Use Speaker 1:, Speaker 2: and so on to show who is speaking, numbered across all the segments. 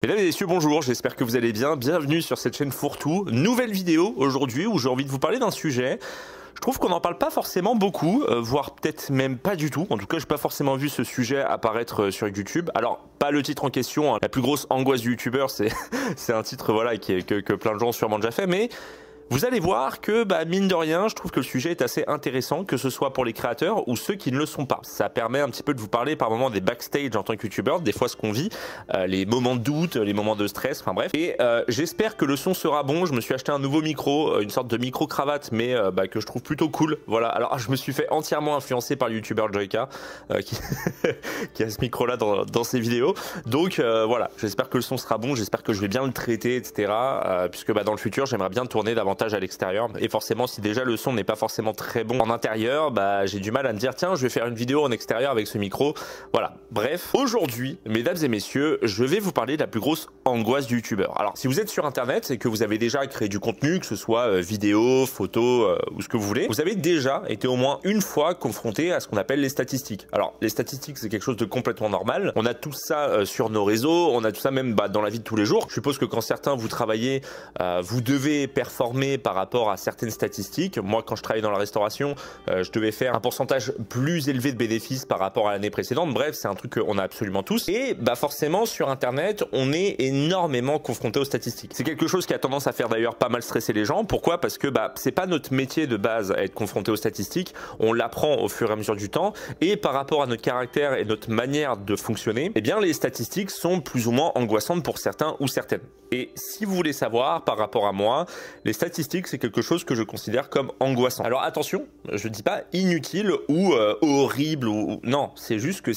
Speaker 1: Mesdames et messieurs, bonjour, j'espère que vous allez bien. Bienvenue sur cette chaîne Fourre-tout. Nouvelle vidéo aujourd'hui où j'ai envie de vous parler d'un sujet. Je trouve qu'on n'en parle pas forcément beaucoup, voire peut-être même pas du tout. En tout cas, je n'ai pas forcément vu ce sujet apparaître sur YouTube. Alors, pas le titre en question, hein. La plus grosse angoisse du youtubeur, c'est un titre voilà, que plein de gens ont sûrement déjà fait, mais vous allez voir que, mine de rien, je trouve que le sujet est assez intéressant, que ce soit pour les créateurs ou ceux qui ne le sont pas. Ça permet un petit peu de vous parler par moments des backstage en tant que youtubeur, des fois ce qu'on vit, les moments de doute, les moments de stress, enfin bref. Et j'espère que le son sera bon. Je me suis acheté un nouveau micro, une sorte de micro-cravate, mais que je trouve plutôt cool. Voilà, alors je me suis fait entièrement influencer par le youtubeur Joyka, qui a ce micro-là dans ses vidéos. Donc voilà, j'espère que le son sera bon, j'espère que je vais bien le traiter, etc. Puisque dans le futur, j'aimerais bien tourner davantage à l'extérieur, et forcément si déjà le son n'est pas forcément très bon en intérieur, j'ai du mal à me dire tiens je vais faire une vidéo en extérieur avec ce micro. Voilà, bref, aujourd'hui mesdames et messieurs, je vais vous parler de la plus grosse angoisse du youtubeur. Alors si vous êtes sur internet et que vous avez déjà créé du contenu, que ce soit vidéo, photo ou ce que vous voulez, vous avez déjà été au moins une fois confronté à ce qu'on appelle les statistiques. Alors les statistiques, c'est quelque chose de complètement normal, on a tout ça sur nos réseaux, on a tout ça même dans la vie de tous les jours. Je suppose que quand certains vous travaillez, vous devez performer par rapport à certaines statistiques. Moi, quand je travaillais dans la restauration, je devais faire un pourcentage plus élevé de bénéfices par rapport à l'année précédente. Bref, c'est un truc qu'on a absolument tous. Et forcément, sur Internet, on est énormément confronté aux statistiques. C'est quelque chose qui a tendance à faire d'ailleurs pas mal stresser les gens. Pourquoi? Parce que c'est pas notre métier de base à être confronté aux statistiques. On l'apprend au fur et à mesure du temps. Et par rapport à notre caractère et notre manière de fonctionner, eh bien, les statistiques sont plus ou moins angoissantes pour certains ou certaines. Et si vous voulez savoir, par rapport à moi, les statistiques, c'est quelque chose que je considère comme angoissant. Alors attention, je dis pas inutile ou horrible, non, c'est juste que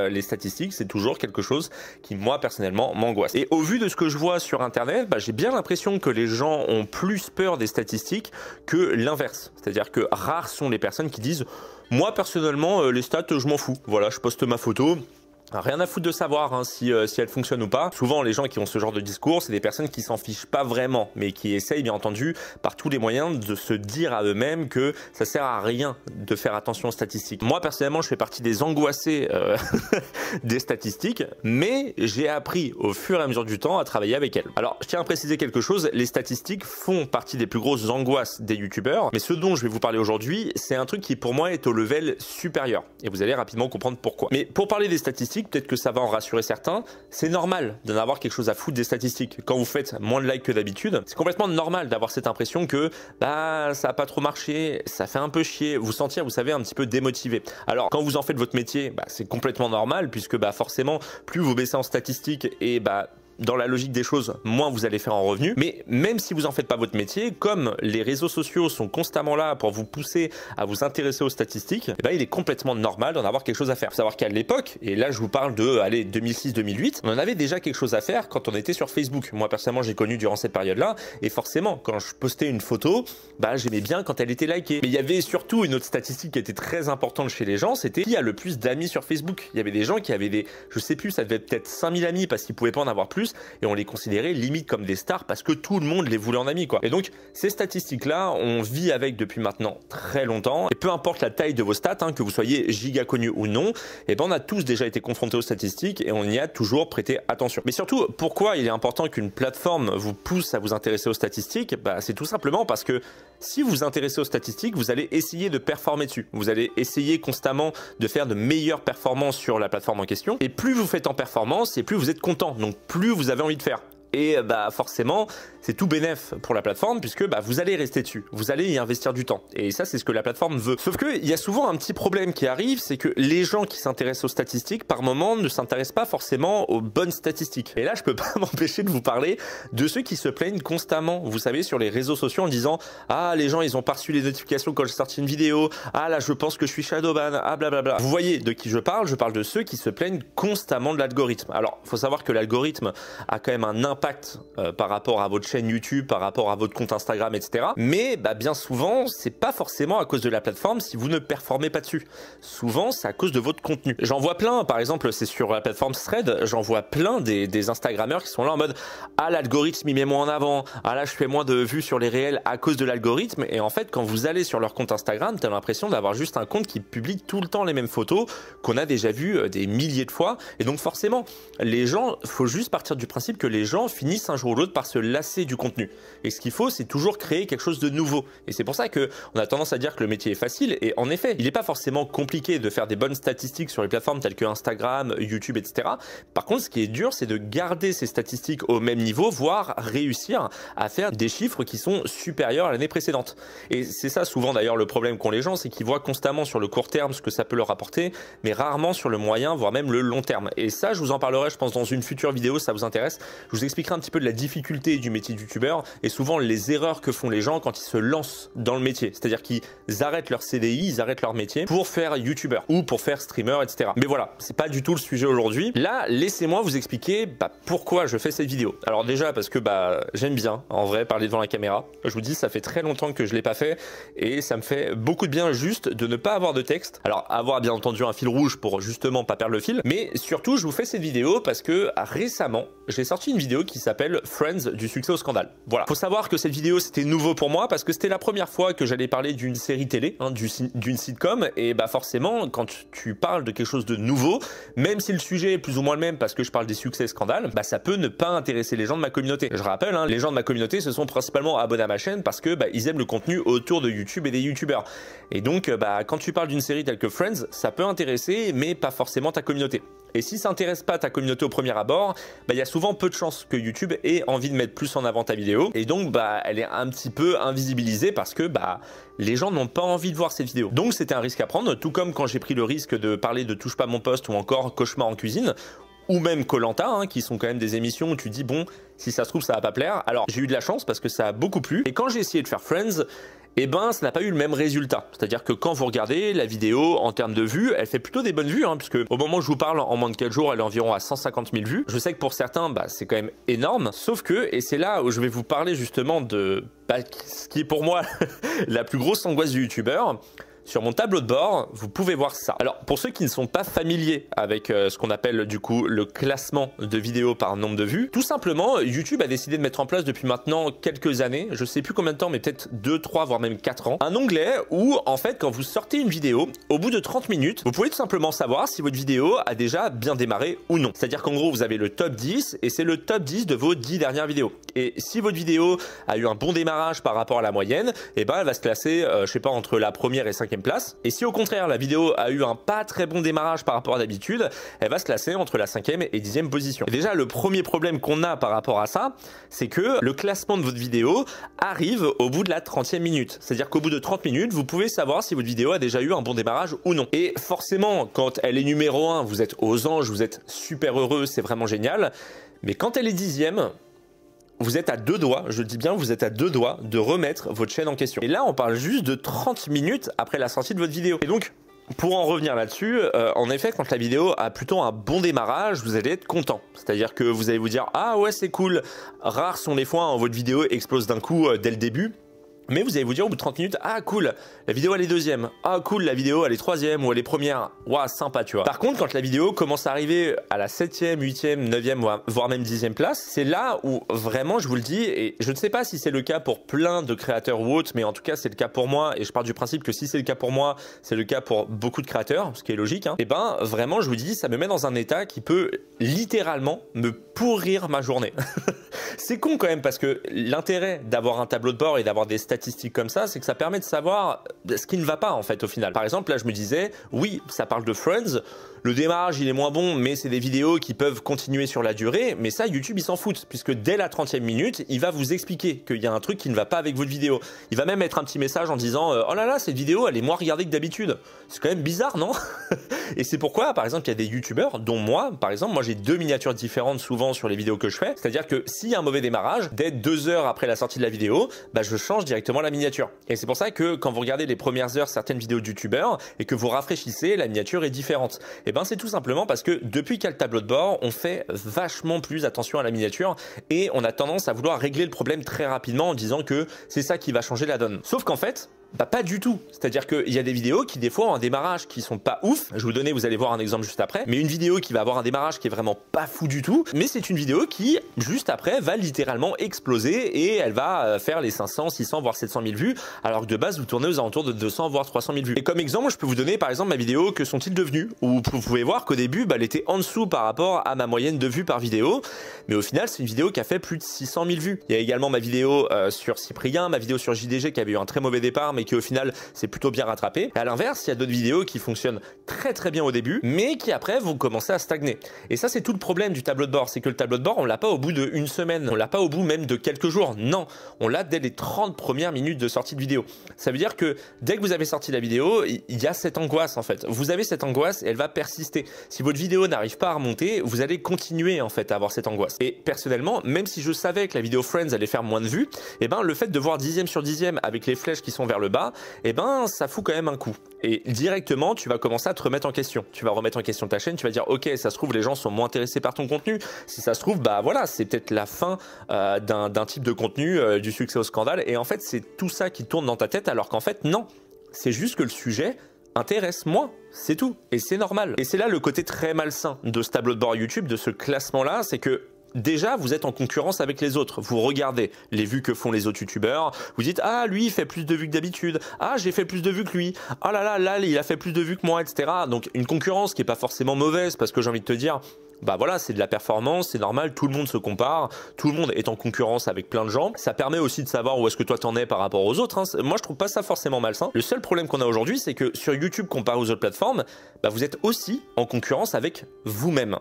Speaker 1: les statistiques, c'est toujours quelque chose qui, moi, personnellement, m'angoisse. Et au vu de ce que je vois sur Internet, j'ai bien l'impression que les gens ont plus peur des statistiques que l'inverse. C'est-à-dire que rares sont les personnes qui disent « Moi, personnellement, les stats, je m'en fous. Voilà, je poste ma photo. » Rien à foutre de savoir si elle fonctionne ou pas. Souvent, les gens qui ont ce genre de discours, c'est des personnes qui s'en fichent pas vraiment, mais qui essayent, bien entendu, par tous les moyens de se dire à eux-mêmes que ça sert à rien de faire attention aux statistiques. Moi, personnellement, je fais partie des angoissés des statistiques, mais j'ai appris au fur et à mesure du temps à travailler avec elles. Alors, je tiens à préciser quelque chose, les statistiques font partie des plus grosses angoisses des youtubeurs, mais ce dont je vais vous parler aujourd'hui, c'est un truc qui pour moi est au level supérieur, et vous allez rapidement comprendre pourquoi. Mais pour parler des statistiques, peut-être que ça va en rassurer certains, c'est normal d'en avoir quelque chose à foutre des statistiques. Quand vous faites moins de likes que d'habitude, c'est complètement normal d'avoir cette impression que ça a pas trop marché, ça fait un peu chier, vous sentir, vous savez, un petit peu démotivé. Alors quand vous en faites votre métier, c'est complètement normal puisque forcément, plus vous baissez en statistiques et dans la logique des choses, moins vous allez faire en revenus. Mais même si vous en faites pas votre métier, comme les réseaux sociaux sont constamment là pour vous pousser à vous intéresser aux statistiques, il est complètement normal d'en avoir quelque chose à faire. Faut savoir qu'à l'époque, et là je vous parle de 2006-2008, on en avait déjà quelque chose à faire quand on était sur Facebook. Moi personnellement, j'ai connu durant cette période-là, et forcément, quand je postais une photo, j'aimais bien quand elle était likée. Mais il y avait surtout une autre statistique qui était très importante chez les gens, c'était qui a le plus d'amis sur Facebook. Il y avait des gens qui avaient je sais plus, ça devait être peut-être 5000 amis parce qu'ils pouvaient pas en avoir plus, et on les considérait limite comme des stars parce que tout le monde les voulait en amis, quoi. Et donc ces statistiques-là, on vit avec depuis maintenant très longtemps, et peu importe la taille de vos stats, que vous soyez giga connu ou non, on a tous déjà été confrontés aux statistiques et on y a toujours prêté attention. Mais surtout, pourquoi il est important qu'une plateforme vous pousse à vous intéresser aux statistiques? C'est tout simplement parce que si vous vous intéressez aux statistiques, vous allez essayer de performer dessus. Vous allez essayer constamment de faire de meilleures performances sur la plateforme en question. Et plus vous faites en performance, et plus vous êtes content. Donc plus vous avez envie de faire. Et forcément, c'est tout bénef pour la plateforme puisque vous allez rester dessus, vous allez y investir du temps. Et ça, c'est ce que la plateforme veut. Sauf qu'il y a souvent un petit problème qui arrive, c'est que les gens qui s'intéressent aux statistiques, par moment, ne s'intéressent pas forcément aux bonnes statistiques. Et là, je peux pas m'empêcher de vous parler de ceux qui se plaignent constamment, vous savez, sur les réseaux sociaux en disant « Ah, les gens, ils ont pas reçu les notifications quand j'ai sorti une vidéo. Ah, là, je pense que je suis shadowban. Ah, blablabla. » Vous voyez de qui je parle de ceux qui se plaignent constamment de l'algorithme. Alors, faut savoir que l'algorithme a quand même un impact d'impact par rapport à votre chaîne YouTube, par rapport à votre compte Instagram, etc. Mais bien souvent, c'est pas forcément à cause de la plateforme si vous ne performez pas dessus. Souvent, c'est à cause de votre contenu. J'en vois plein, par exemple, c'est sur la plateforme Thread, j'en vois plein des Instagrammeurs qui sont là en mode « Ah, l'algorithme, il met moins en avant. Ah là, je fais moins de vues sur les réels à cause de l'algorithme. » Et en fait, quand vous allez sur leur compte Instagram, t'as l'impression d'avoir juste un compte qui publie tout le temps les mêmes photos qu'on a déjà vues des milliers de fois. Et donc forcément, les gens, faut juste partir du principe que les gens finissent un jour ou l'autre par se lasser du contenu. Et ce qu'il faut, c'est toujours créer quelque chose de nouveau. Et c'est pour ça que on a tendance à dire que le métier est facile. Et en effet, il n'est pas forcément compliqué de faire des bonnes statistiques sur les plateformes telles que Instagram, YouTube, etc. Par contre, ce qui est dur, c'est de garder ces statistiques au même niveau, voire réussir à faire des chiffres qui sont supérieurs à l'année précédente. Et c'est ça souvent d'ailleurs le problème qu'ont les gens, c'est qu'ils voient constamment sur le court terme ce que ça peut leur apporter, mais rarement sur le moyen, voire même le long terme. Et ça, je vous en parlerai, je pense, dans une future vidéo, si ça vous intéresse. Je vous expliquerai un petit peu de la difficulté du métier de youtubeur et souvent les erreurs que font les gens quand ils se lancent dans le métier. C'est-à-dire qu'ils arrêtent leur CDI, ils arrêtent leur métier pour faire youtubeur ou pour faire streamer, etc. Mais voilà, c'est pas du tout le sujet aujourd'hui. Là, laissez-moi vous expliquer pourquoi je fais cette vidéo. Alors déjà parce que j'aime bien en vrai parler devant la caméra. Je vous dis, ça fait très longtemps que je l'ai pas fait et ça me fait beaucoup de bien juste de ne pas avoir de texte. Alors avoir bien entendu un fil rouge pour justement pas perdre le fil, mais surtout je vous fais cette vidéo parce que récemment j'ai sorti une vidéo qui s'appelle Friends du succès au scandale. Voilà, faut savoir que cette vidéo c'était nouveau pour moi parce que c'était la première fois que j'allais parler d'une série télé, d'une sitcom, et forcément quand tu parles de quelque chose de nouveau, même si le sujet est plus ou moins le même parce que je parle des succès scandales, ça peut ne pas intéresser les gens de ma communauté. Je rappelle, les gens de ma communauté se sont principalement abonnés à ma chaîne parce que ils aiment le contenu autour de YouTube et des youtubeurs. Et donc quand tu parles d'une série telle que Friends, ça peut intéresser mais pas forcément ta communauté. Et si ça n'intéresse pas ta communauté au premier abord, il y a souvent peu de chances que YouTube ait envie de mettre plus en avant ta vidéo. Et donc elle est un petit peu invisibilisée parce que les gens n'ont pas envie de voir cette vidéo. Donc c'était un risque à prendre, tout comme quand j'ai pris le risque de parler de Touche pas à mon poste ou encore Cauchemar en cuisine, ou même Koh-Lanta, qui sont quand même des émissions où tu dis bon, si ça se trouve ça va pas plaire. Alors j'ai eu de la chance parce que ça a beaucoup plu. Et quand j'ai essayé de faire Friends, ça n'a pas eu le même résultat. C'est-à-dire que quand vous regardez la vidéo en termes de vues, elle fait plutôt des bonnes vues, puisque au moment où je vous parle, en moins de 4 jours, elle est environ à 150 000 vues. Je sais que pour certains, c'est quand même énorme. Sauf que, et c'est là où je vais vous parler justement de ce qui est pour moi la plus grosse angoisse du youtubeur. Sur mon tableau de bord, vous pouvez voir ça. Alors, pour ceux qui ne sont pas familiers avec ce qu'on appelle du coup le classement de vidéos par nombre de vues, tout simplement, YouTube a décidé de mettre en place depuis maintenant quelques années, je sais plus combien de temps, mais peut-être 2, 3, voire même 4 ans, un onglet où, en fait, quand vous sortez une vidéo, au bout de 30 minutes, vous pouvez tout simplement savoir si votre vidéo a déjà bien démarré ou non. C'est-à-dire qu'en gros, vous avez le top 10 et c'est le top 10 de vos 10 dernières vidéos. Et si votre vidéo a eu un bon démarrage par rapport à la moyenne, elle va se classer, je sais pas, entre la première et 5e place. Et si au contraire la vidéo a eu un pas très bon démarrage par rapport à d'habitude, elle va se classer entre la 5e et 10e position. Et déjà le premier problème qu'on a par rapport à ça, c'est que le classement de votre vidéo arrive au bout de la 30e minute. C'est-à-dire qu'au bout de 30 minutes, vous pouvez savoir si votre vidéo a déjà eu un bon démarrage ou non. Et forcément, quand elle est numéro 1, vous êtes aux anges, vous êtes super heureux, c'est vraiment génial. Mais quand elle est 10e, vous êtes à 2 doigts, je dis bien vous êtes à 2 doigts de remettre votre chaîne en question. Et là on parle juste de 30 minutes après la sortie de votre vidéo. Et donc pour en revenir là-dessus, en effet quand la vidéo a plutôt un bon démarrage, vous allez être content. C'est-à-dire que vous allez vous dire ah ouais c'est cool, rares sont les fois où votre vidéo explose d'un coup dès le début. Mais vous allez vous dire au bout de 30 minutes, ah cool, la vidéo elle est 2e, ah cool, la vidéo elle est 3e ou elle est 1re, waouh sympa tu vois. Par contre quand la vidéo commence à arriver à la 7e, 8e, 9e voire même 10e place, c'est là où vraiment je vous le dis, et je ne sais pas si c'est le cas pour plein de créateurs ou autres, mais en tout cas c'est le cas pour moi, et je pars du principe que si c'est le cas pour moi, c'est le cas pour beaucoup de créateurs, ce qui est logique, et vraiment je vous dis, ça me met dans un état qui peut littéralement me pourrir ma journée. C'est con quand même parce que l'intérêt d'avoir un tableau de bord et d'avoir des statistiques comme ça, c'est que ça permet de savoir ce qui ne va pas en fait au final. Par exemple, là je me disais, oui, ça parle de Friends, le démarrage il est moins bon, mais c'est des vidéos qui peuvent continuer sur la durée, mais ça YouTube il s'en fout, puisque dès la 30e minute, il va vous expliquer qu'il y a un truc qui ne va pas avec votre vidéo. Il va même mettre un petit message en disant oh là là, cette vidéo elle est moins regardée que d'habitude. C'est quand même bizarre, non? Et c'est pourquoi par exemple il y a des youtubeurs, dont moi, par exemple, moi j'ai 2 miniatures différentes souvent sur les vidéos que je fais, c'est-à-dire que s'il y a un mauvais mauvais démarrage, dès 2 heures après la sortie de la vidéo, bah, je change directement la miniature. Et c'est pour ça que quand vous regardez les premières heures certaines vidéos de youtubeurs et que vous rafraîchissez, la miniature est différente. Et ben c'est tout simplement parce que depuis qu'il y a le tableau de bord, on fait vachement plus attention à la miniature et on a tendance à vouloir régler le problème très rapidement en disant que c'est ça qui va changer la donne. Sauf qu'en fait, bah pas du tout. C'est-à-dire qu'il y a des vidéos qui des fois ont un démarrage qui sont pas ouf. Je vais vous donner, vous allez voir un exemple juste après. Mais une vidéo qui va avoir un démarrage qui est vraiment pas fou du tout. Mais c'est une vidéo qui, juste après, va littéralement exploser et elle va faire les 500, 600, voire 700 000 vues. Alors que de base, vous tournez aux alentours de 200, voire 300 000 vues. Et comme exemple, je peux vous donner par exemple ma vidéo Que sont-ils devenus? Où vous pouvez voir qu'au début, bah, elle était en dessous par rapport à ma moyenne de vues par vidéo. Mais au final, c'est une vidéo qui a fait plus de 600 000 vues. Il y a également ma vidéo sur Cyprien, ma vidéo sur JDG qui avait eu un très mauvais départ, mais qui au final, c'est plutôt bien rattrapé. Et à l'inverse, il y a d'autres vidéos qui fonctionnent très bien au début, mais qui après vont commencer à stagner. Et ça, c'est tout le problème du tableau de bord. C'est que le tableau de bord, on l'a pas au bout d'une semaine. On l'a pas au bout même de quelques jours. Non, on l'a dès les 30 premières minutes de sortie de vidéo. Ça veut dire que dès que vous avez sorti la vidéo, il y a cette angoisse en fait. Vous avez cette angoisse et elle va persister. Si votre vidéo n'arrive pas à remonter, vous allez continuer en fait à avoir cette angoisse. Et personnellement, même si je savais que la vidéo Friends allait faire moins de vues, et ben le fait de voir 10e sur 10e avec les flèches qui sont vers le bas, et ben ça fout quand même un coup. Et directement, tu vas commencer à te remettre en question. Tu vas remettre en question ta chaîne, tu vas dire ok, ça se trouve les gens sont moins intéressés par ton contenu. Si ça se trouve, bah voilà, c'est peut-être la fin d'un type de contenu, du succès au scandale. Et en fait, c'est tout ça qui tourne dans ta tête, alors qu'en fait non. C'est juste que le sujet intéresse moins, c'est tout. Et c'est normal. Et c'est là le côté très malsain de ce tableau de bord YouTube, de ce classement-là, c'est que déjà, vous êtes en concurrence avec les autres. Vous regardez les vues que font les autres youtubeurs. Vous dites, ah, lui, il fait plus de vues que d'habitude. Ah, j'ai fait plus de vues que lui. Ah là, il a fait plus de vues que moi, etc. Donc, une concurrence qui est pas forcément mauvaise parce que j'ai envie de te dire, bah voilà, c'est de la performance, c'est normal, tout le monde se compare, tout le monde est en concurrence avec plein de gens. Ça permet aussi de savoir où est-ce que toi t'en es par rapport aux autres, hein. Moi je trouve pas ça forcément malsain. Le seul problème qu'on a aujourd'hui, c'est que sur YouTube comparé aux autres plateformes, bah vous êtes aussi en concurrence avec vous-même.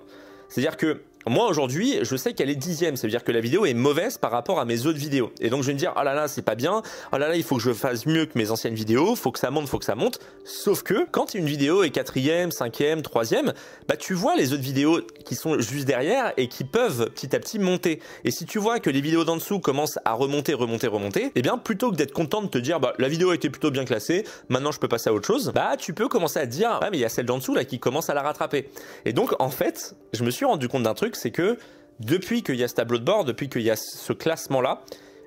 Speaker 1: C'est-à-dire que moi aujourd'hui, je sais qu'elle est 10e, ça veut dire que la vidéo est mauvaise par rapport à mes autres vidéos. Et donc je vais me dire, oh là là, c'est pas bien, oh là là, il faut que je fasse mieux que mes anciennes vidéos, faut que ça monte, faut que ça monte. Sauf que quand une vidéo est 4e, 5e, 3e, bah tu vois les autres vidéos qui sont juste derrière et qui peuvent petit à petit monter. Et si tu vois que les vidéos d'en dessous commencent à remonter, eh bien plutôt que d'être content de te dire, bah la vidéo a été plutôt bien classée, maintenant je peux passer à autre chose, bah tu peux commencer à te dire, ah mais il y a celle d'en dessous là qui commence à la rattraper. Et donc en fait, je me suis rendu compte d'un truc, c'est que depuis qu'il y a ce tableau de bord, depuis qu'il y a ce classement-là,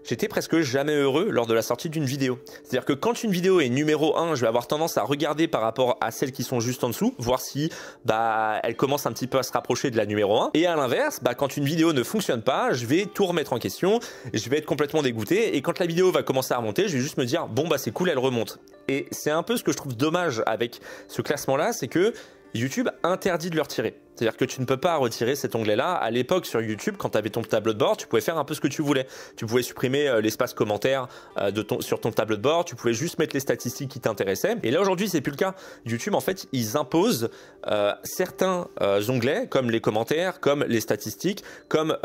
Speaker 1: j'étais presque jamais heureux lors de la sortie d'une vidéo. C'est-à-dire que quand une vidéo est numéro 1, je vais avoir tendance à regarder par rapport à celles qui sont juste en dessous, voir si bah elle commence un petit peu à se rapprocher de la numéro 1. Et à l'inverse, bah, quand une vidéo ne fonctionne pas, je vais tout remettre en question, je vais être complètement dégoûté. Et quand la vidéo va commencer à remonter, je vais juste me dire, bon bah c'est cool, elle remonte. Et c'est un peu ce que je trouve dommage avec ce classement-là, c'est que YouTube interdit de le retirer. C'est-à-dire que tu ne peux pas retirer cet onglet-là. À l'époque, sur YouTube, quand tu avais ton tableau de bord, tu pouvais faire un peu ce que tu voulais. Tu pouvais supprimer l'espace commentaire sur ton tableau de bord. Tu pouvais juste mettre les statistiques qui t'intéressaient. Et là, aujourd'hui, c'est plus le cas. YouTube, en fait, ils imposent certains onglets, comme les commentaires, comme les statistiques, comme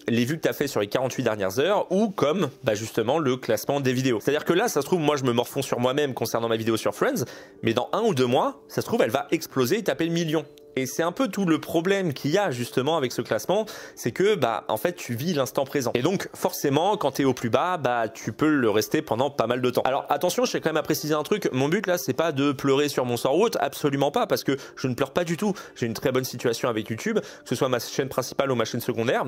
Speaker 1: les vues que tu as fait sur les 48 dernières heures, ou comme, bah, justement, le classement des vidéos. C'est-à-dire que là, ça se trouve, moi, je me morfonds sur moi-même concernant ma vidéo sur Friends, mais dans 1 ou 2 mois, ça se trouve, elle va exploser et taper le million. Et c'est un peu tout le problème qu'il y a justement avec ce classement, c'est que bah en fait tu vis l'instant présent. Et donc forcément quand tu es au plus bas, bah tu peux le rester pendant pas mal de temps. Alors attention, je tiens quand même à préciser un truc, mon but là c'est pas de pleurer sur mon sort ou autre, absolument pas, parce que je ne pleure pas du tout. J'ai une très bonne situation avec YouTube, que ce soit ma chaîne principale ou ma chaîne secondaire.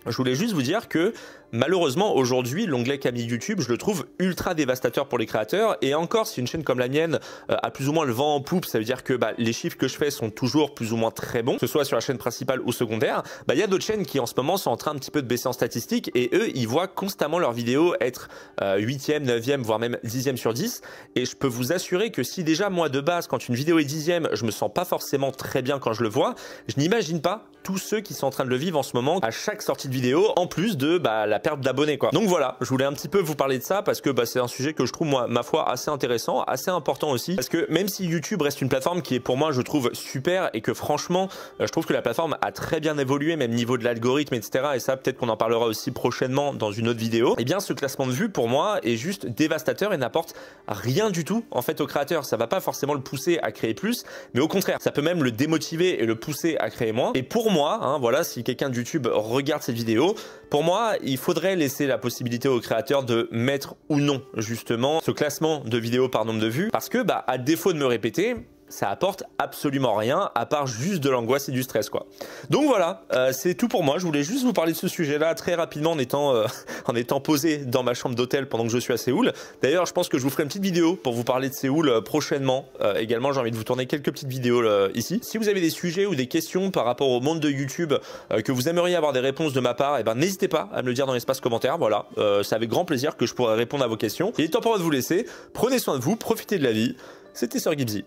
Speaker 1: Je voulais juste vous dire que malheureusement aujourd'hui l'onglet qu'a mis YouTube, je le trouve ultra dévastateur pour les créateurs. Et encore, si une chaîne comme la mienne a plus ou moins le vent en poupe, ça veut dire que bah, les chiffres que je fais sont toujours plus ou moins très bons, que ce soit sur la chaîne principale ou secondaire. Bah, y a d'autres chaînes qui en ce moment sont en train un petit peu de baisser en statistiques, et eux ils voient constamment leurs vidéos être 8e, 9e, voire même 10e sur 10. Et je peux vous assurer que si déjà moi de base quand une vidéo est 10e, je me sens pas forcément très bien quand je le vois, je n'imagine pas tous ceux qui sont en train de le vivre en ce moment à chaque sortie de vidéo, en plus de bah, la perte d'abonnés quoi. Donc voilà, je voulais un petit peu vous parler de ça parce que bah, c'est un sujet que je trouve moi ma foi assez intéressant, assez important aussi, parce que même si YouTube reste une plateforme qui est pour moi je trouve super, et que franchement je trouve que la plateforme a très bien évolué même niveau de l'algorithme etc, et ça peut-être qu'on en parlera aussi prochainement dans une autre vidéo, et bien ce classement de vues pour moi est juste dévastateur et n'apporte rien du tout en fait au créateur. Ça va pas forcément le pousser à créer plus, mais au contraire ça peut même le démotiver et le pousser à créer moins. Et pour moi, hein, voilà, si quelqu'un de YouTube regarde cette vidéo, pour moi, il faudrait laisser la possibilité aux créateurs de mettre ou non, justement, ce classement de vidéos par nombre de vues, parce que, à défaut de me répéter, ça apporte absolument rien à part juste de l'angoisse et du stress, quoi. Donc voilà, c'est tout pour moi. Je voulais juste vous parler de ce sujet-là très rapidement en étant posé dans ma chambre d'hôtel pendant que je suis à Séoul. D'ailleurs, je pense que je vous ferai une petite vidéo pour vous parler de Séoul prochainement. Également, j'ai envie de vous tourner quelques petites vidéos ici. Si vous avez des sujets ou des questions par rapport au monde de YouTube que vous aimeriez avoir des réponses de ma part, n'hésitez pas à me le dire dans l'espace commentaire. Voilà, c'est avec grand plaisir que je pourrai répondre à vos questions. Il est temps pour moi de vous laisser. Prenez soin de vous, profitez de la vie. C'était Sir Gibbsy.